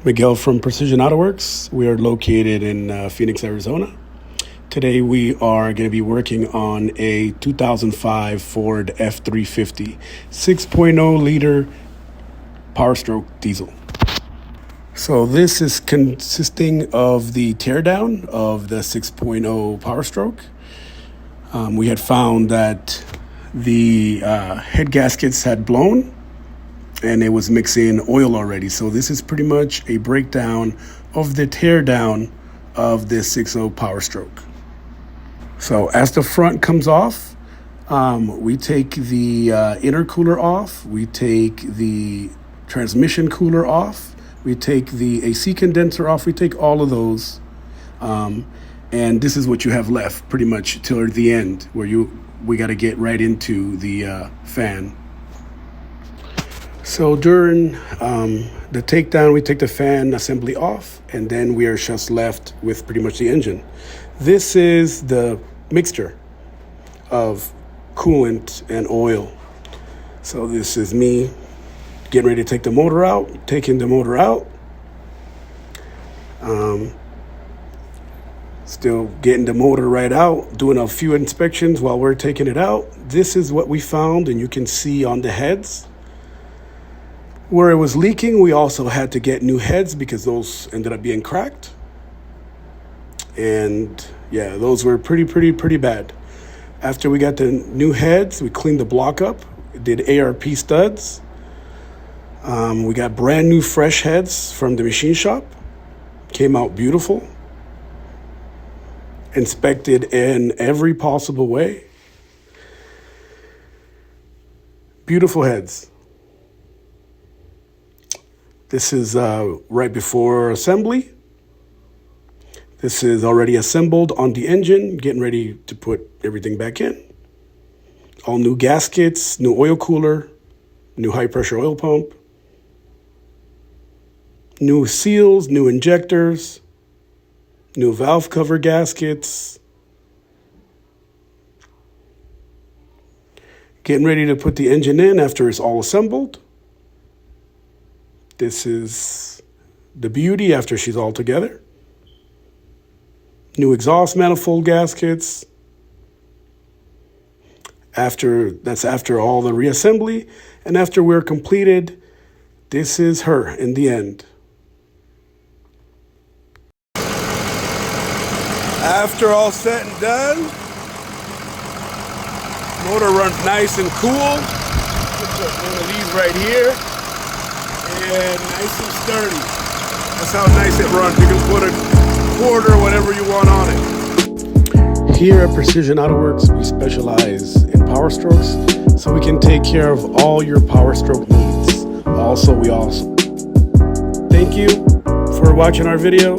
Miguel from Precision Auto Works. We are located in Phoenix, Arizona. Today we are going to be working on a 2005 Ford F-350 6.0 liter powerstroke diesel. So this is consisting of the teardown of the 6.0 powerstroke. We had found that the head gaskets had blown and it was mixing oil already. So this is pretty much a breakdown of the teardown of this 6.0 powerstroke. So as the front comes off, we take the intercooler off, we take the transmission cooler off, we take the AC condenser off, we take all of those. And this is what you have left pretty much till the end, where we got to get right into the fan. So during the takedown, we take the fan assembly off, and then we are just left with pretty much the engine. This is the mixture of coolant and oil. So this is me getting ready to take the motor out, taking the motor out. Still getting the motor right out, doing a few inspections while we're taking it out. This is what we found, and you can see on the heads where it was leaking. We also had to get new heads because those ended up being cracked. And yeah, those were pretty bad. After we got the new heads, we cleaned the block up, did ARP studs. We got brand new fresh heads from the machine shop. Came out beautiful. Inspected in every possible way. Beautiful heads. This is right before assembly. This is already assembled on the engine, getting ready to put everything back in. All new gaskets, new oil cooler, new high pressure oil pump, new seals, new injectors, new valve cover gaskets. Getting ready to put the engine in after it's all assembled. This is the beauty after she's all together. New exhaust manifold gaskets. That's after all the reassembly. And after we're completed, this is her in the end. After all said and done, motor runs nice and cool. Put one of these right here. And nice and sturdy. That's how nice it runs. You can put a quarter or whatever you want on it. Here at Precision Auto Works, we specialize in power strokes, so we can take care of all your power stroke needs. Also, thank you for watching our video.